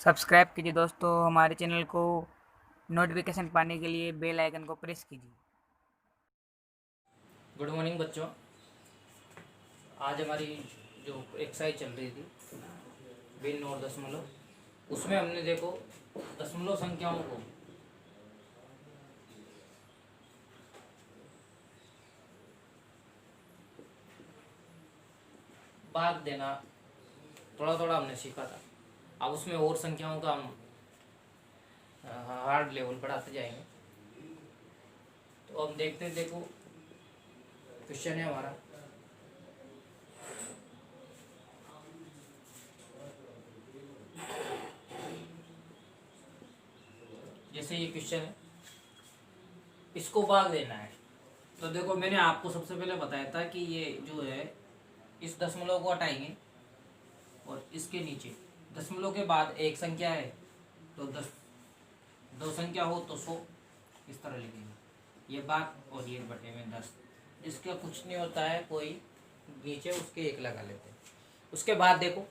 Subscribe कीजिए दोस्तों हमारे चैनल को। नोटिफिकेशन पाने के लिए बेल आइकन को प्रेस कीजिए। गुड मॉर्निंग बच्चों। आज हमारी जो एक्सरसाइज चल रही थी भिन्न और दशमलव, उसमें हमने देखो दशमलव संख्याओं को भाग देना थोड़ा थोड़ा हमने सीखा था। अब उसमें और संख्याओं का हम हार्ड लेवल बढ़ाते जाएंगे। तो हम देखते हैं, देखो क्वेश्चन है हमारा। जैसे ये क्वेश्चन है, इसको भाग देना है। तो देखो मैंने आपको सबसे पहले बताया था कि ये जो है इस दशमलव को हटाएंगे और इसके नीचे दशमलव के बाद एक संख्या है तो 10, दो संख्या हो तो 100, इस तरह लिखेंगे। ये भाग और ये बटे में 10। इसका कुछ नहीं होता है, कोई नीचे उसके एक लगा लेते हैं। उसके बाद देखो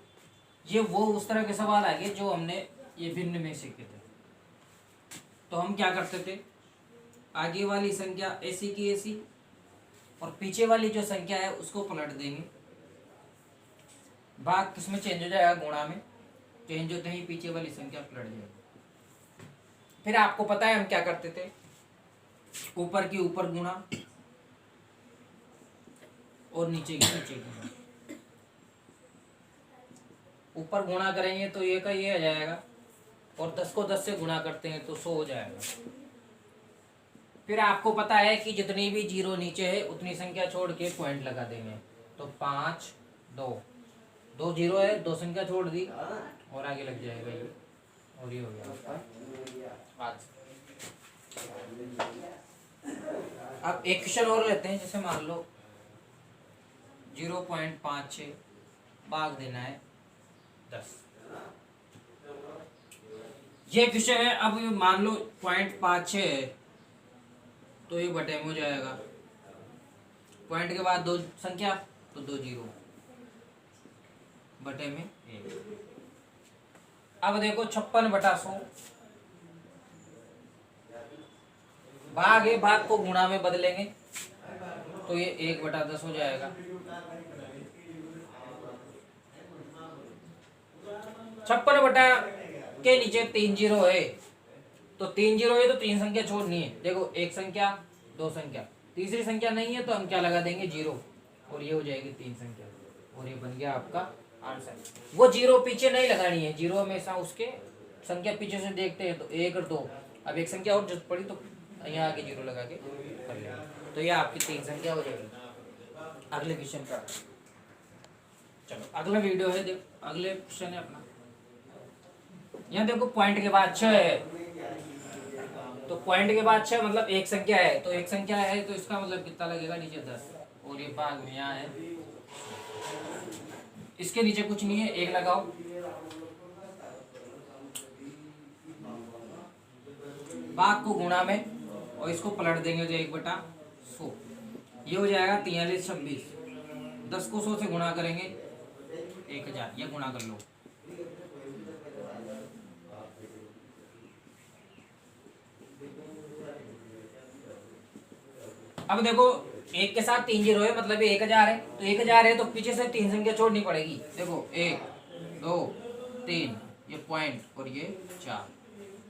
ये वो उस तरह के सवाल आ गए जो हमने ये भिन्न में सीखे थे। तो हम क्या करते थे, आगे वाली संख्या ऐसी की ऐसी और पीछे वाली जो संख्या है उसको पलट देंगे। भाग किसमें चेंज हो जाएगा, गुणा में चेंज होते ही पीछे वाली संख्या पलट जाएगी। फिर आपको पता है हम क्या करते थे, ऊपर की ऊपर गुणा और नीचे की नीचे गुणा। ऊपर गुणा करेंगे तो ये का ये आ जाएगा और 10 को 10 से गुणा करते हैं तो 100 हो जाएगा। फिर आपको पता है कि जितनी भी जीरो नीचे है उतनी संख्या छोड़ के पॉइंट लगा देंगे। तो 5 2 2 जीरो है, दो संख्या छोड़ दी और आगे लग जाएगा ये, और ये हो गया आपका 5। अब एक क्वेश्चन और लेते हैं। जैसे मान लो 0.56 भाग देना है 10। ये क्वेश्चन है। अब मान लो 0.56 है तो ये बटे में हो जाएगा। पॉइंट के बाद दो संख्या तो 2 जीरो बटे में 1। अब देखो 56/100 भाग है, भाग को गुणा में बदलेंगे तो ये 1/10 हो जाएगा। 56 के नीचे 3 जीरो है तो 3 जीरो है तो 3 संख्या छोड़नी है। देखो एक संख्या दो संख्या, तीसरी संख्या नहीं है तो हम क्या लगा देंगे, जीरो, और ये हो जाएगी 3 संख्या और ये बन गया आपका आंसर। वो जीरो पीछे नहीं लगानी है, जीरो हमेशा उसके संख्या पीछे से देखते हैं तो 1 और 2। अब एक संख्या और जरूरत पड़ी तो यहाँ आके जीरो लगा के कर लेंगे। तो ये आपकी 3 संख्या हो जाएगी। अगले क्वेश्चन का चलो, अगला वीडियो है, देखो अगले क्वेश्चन है अपना। यहाँ देखो पॉइंट के बाद 6 है तो पॉइंट के बाद 6 मतलब एक संख्या है, तो एक संख्या है तो इसका मतलब कितना लगेगा, नीचे 10 और ये भाग में यहाँ है। इसके नीचे कुछ नहीं है, एक लगाओ। भाग को गुणा में और इसको पलट देंगे तो 1/100। ये हो जाएगा 4326। 10 को 100 से गुणा करेंगे 1000, ये गुणा कर लो। अब देखो एक के साथ 3 जीरो है मतलब 1000 है, तो 1000 है तो पीछे से 3 संख्या छोड़नी पड़ेगी। देखो 1 2 3, ये पॉइंट और ये 4,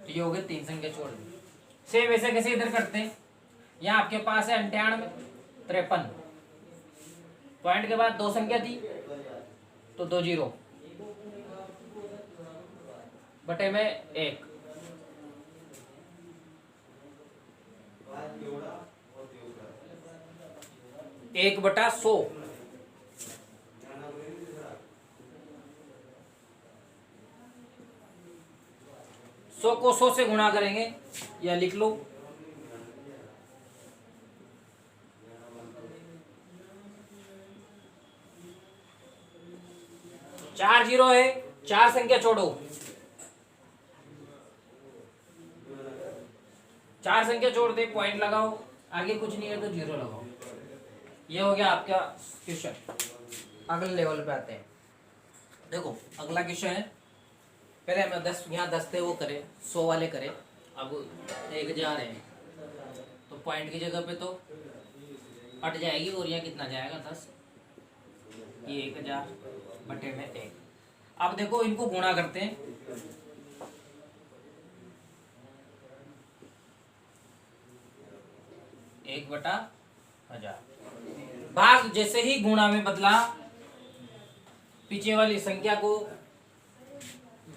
तो ये हो गए 3 संख्या छोड़ दी। सेम ऐसे कैसे इधर करते हैं, यहाँ आपके पास है 98 53, पॉइंट के बाद दो संख्या थी तो 2 जीरो बटे में 1। 1/100। 100 को 100 से गुणा करेंगे या लिख लो। चार जीरो है, 4 संख्या छोड़ो, 4 संख्या छोड़ दे, पॉइंट लगाओ, आगे कुछ नहीं है तो जीरो लगाओ। ये हो गया आपका क्वेश्चन। अगले लेवल पे आते हैं। देखो अगला क्वेश्चन है, पहले हम 10 यहाँ 10 थे वो करे 100 वाले करे, अब 1000 है तो पॉइंट की जगह पे तो अट जाएगी और यहाँ कितना जाएगा 10, ये 1000 बटे में 1। अब देखो इनको गुणा करते हैं, एक बटा 1000। भाग जैसे ही गुणा में बदला, पीछे वाली संख्या को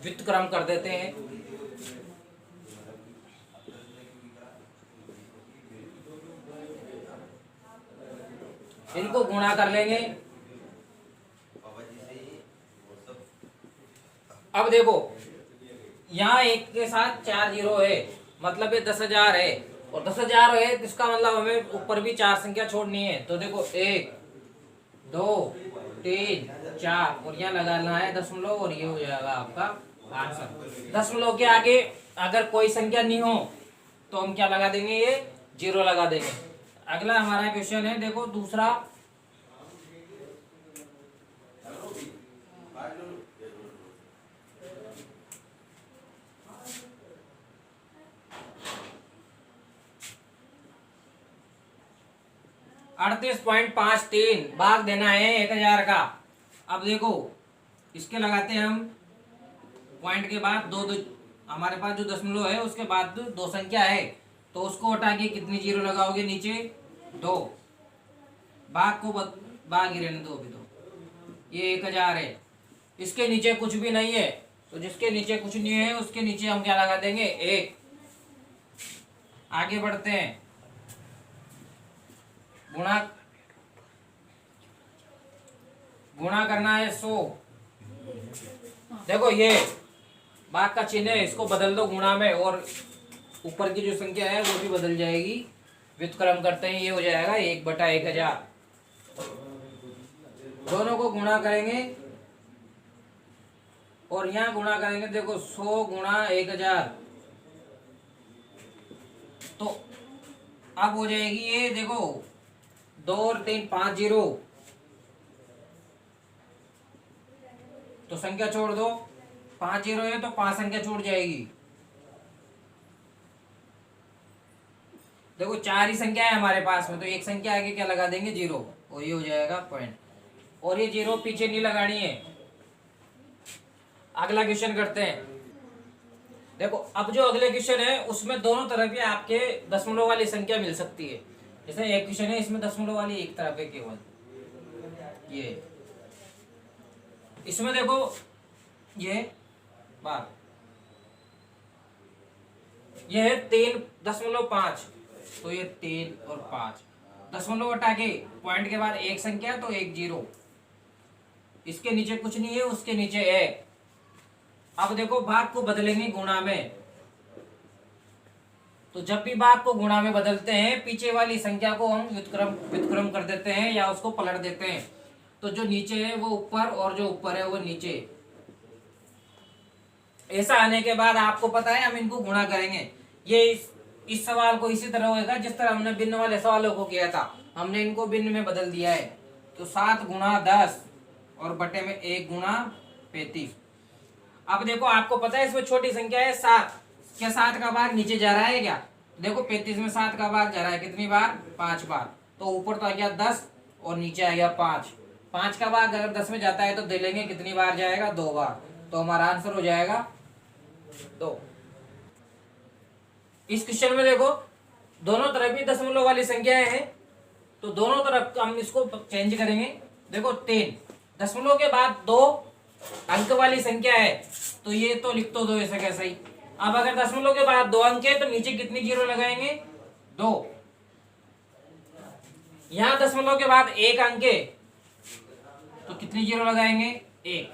व्युत्क्रम कर देते हैं। इनको गुणा कर लेंगे। अब देखो यहाँ एक के साथ 4 जीरो है, मतलब ये 10,000 है, और 10,000 है तो इसका मतलब हमें ऊपर भी 4 संख्या छोड़नी है। तो देखो 1 2 3 4 और यहाँ लगाना है दशमलव, और ये हो जाएगा आपका आंसर। दशमलव के आगे अगर कोई संख्या नहीं हो तो हम क्या लगा देंगे, ये 0 लगा देंगे। अगला हमारा क्वेश्चन है, देखो दूसरा, $38.53 भाग देना है 1000 का। अब देखो इसके लगाते हैं हम पॉइंट के बाद दो दो, हमारे पास जो दशमलव है उसके बाद दो संख्या है, तो उसको हटा के कितनी जीरो लगाओगे नीचे, 2। भाग को भाग ही रहने दो अभी, तो ये 1000 है, इसके नीचे कुछ भी नहीं है, तो जिसके नीचे कुछ नहीं है उसके नीचे हम क्या लगा देंगे, 1। आगे बढ़ते हैं, गुणा करना है 100। देखो ये भाग का चिन्ह है, इसको बदल दो गुणा में, और ऊपर की जो संख्या है वो भी बदल जाएगी। व्युत्क्रम करते हैं, ये हो जाएगा 1 बटा 1000। दोनों को गुणा करेंगे और यहाँ गुणा करेंगे, देखो 100 गुणा 1000, तो अब हो जाएगी ये, देखो 2 और 3 5 जीरो, तो संख्या छोड़ दो, 5 जीरो है तो 5 संख्या छूट जाएगी। देखो 4 ही संख्या है हमारे पास में, तो एक संख्या आगे क्या लगा देंगे, 0, और ये हो जाएगा पॉइंट, और ये 0 पीछे नहीं लगानी है। अगला क्वेश्चन करते हैं। देखो अब जो अगले क्वेश्चन है उसमें दोनों तरफ ही आपके दशमलव वाली संख्या मिल सकती है। जैसे एक क्वेश्चन है इसमें दशमलव वाली एक तरफ है केवल, ये इसमें देखो ये बात, ये है 3.5, तो ये 3 और 5, दशमलव हटा के पॉइंट के बाद एक संख्या तो एक 0, इसके नीचे कुछ नहीं है, उसके नीचे 1। अब देखो भाग को बदलेंगे गुणा में, तो जब भी भाग को गुणा में बदलते हैं पीछे वाली संख्या को हम व्युत्क्रम कर देते हैं या उसको पलट देते हैं, तो जो नीचे है वो ऊपर और जो ऊपर है वो नीचे। ऐसा आने के बाद आपको पता है हम इनको गुणा करेंगे। ये इस सवाल को इसी तरह होगा जिस तरह हमने भिन्न वाले सवालों को किया था, हमने इनको भिन्न में बदल दिया है। तो 7 गुणा 10 और बटे में 1 गुणा 35। अब देखो आपको पता है इसमें छोटी संख्या है 7, क्या 7 का भाग नीचे जा रहा है क्या, देखो 35 में 7 का भाग जा रहा है कितनी बार, 5 बार, तो ऊपर तो आ गया 10 और नीचे आ गया 5। 5 का भाग अगर 10 में जाता है तो दे लेंगे, कितनी बार जाएगा, 2 बार, तो हमारा आंसर हो जाएगा 2। इस क्वेश्चन में देखो दोनों तरफ ही दशमलव वाली संख्याएं हैं, तो दोनों तरफ हम इसको चेंज करेंगे। देखो 3 दशमलव के बाद 2 अंक वाली संख्या है, तो ये तो लिख तो दो ऐसा कैसा ही। अब अगर दशमलव के बाद 2 अंक है तो नीचे कितनी जीरो लगाएंगे, 2। यहां दशमलव के बाद 1 अंक है तो कितनी जीरो लगाएंगे, 1।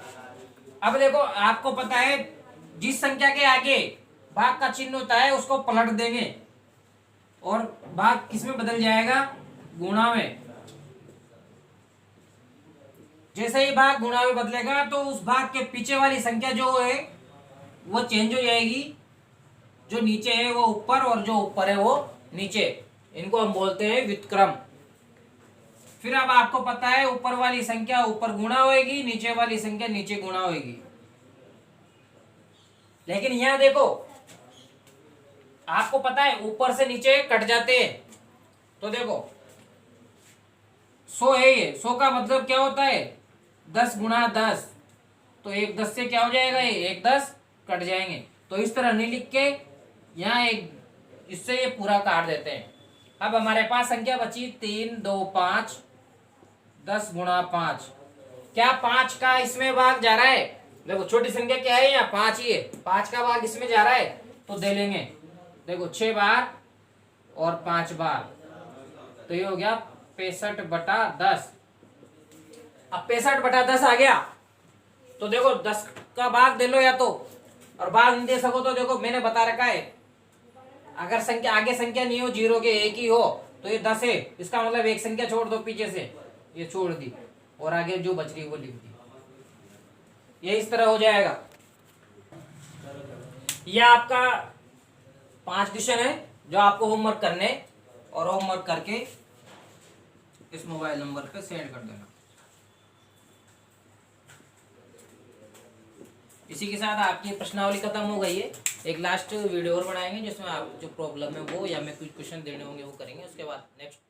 अब देखो आपको पता है जिस संख्या के आगे भाग का चिन्ह होता है उसको पलट देंगे और भाग किसमें बदल जाएगा, गुणा में। जैसे ही भाग गुणा में बदलेगा तो उस भाग के पीछे वाली संख्या जो है वो चेंज हो जाएगी, जो नीचे है वो ऊपर और जो ऊपर है वो नीचे, इनको हम बोलते हैं व्युत्क्रम। फिर अब आपको पता है ऊपर वाली संख्या ऊपर गुणा होगी, नीचे वाली संख्या नीचे गुणा होगी। लेकिन यहाँ देखो आपको पता है ऊपर से नीचे कट जाते हैं। तो देखो 100 है, ये 100 का मतलब क्या होता है 10 गुणा 10। तो एक 10 से क्या हो जाएगा, ये एक 10 कट जाएंगे। तो इस तरह नहीं लिख के यहाँ एक इससे ये पूरा काट देते हैं। अब हमारे पास संख्या बची 3 2 5, 10 गुणा 5। क्या 5 का इसमें भाग जा रहा है? देखो छोटी संख्या क्या है, यहाँ 5 ही है, 5 का भाग इसमें जा रहा है तो दे लेंगे। देखो 6 बार और 5 बार, तो ये हो गया 65/10। अब 65/10 आ गया तो देखो 10 का भाग दे लो या तो, और भाग नहीं दे सको तो देखो मैंने बता रखा है अगर संख्या आगे संख्या नहीं हो, जीरो के एक ही हो तो ये 10 है, इसका मतलब एक संख्या छोड़ दो पीछे से, ये छोड़ दी और आगे जो बच रही वो लिख दी। ये इस तरह हो जाएगा। यह आपका 5 क्वेश्चन है जो आपको होमवर्क करने, और होमवर्क करके इस मोबाइल नंबर पे सेंड कर देना। इसी के साथ आपकी प्रश्नावली खत्म हो गई है। एक लास्ट वीडियो और बनाएंगे जिसमें आप जो प्रॉब्लम है वो या मैं कुछ क्वेश्चन देने होंगे वो करेंगे, उसके बाद नेक्स्ट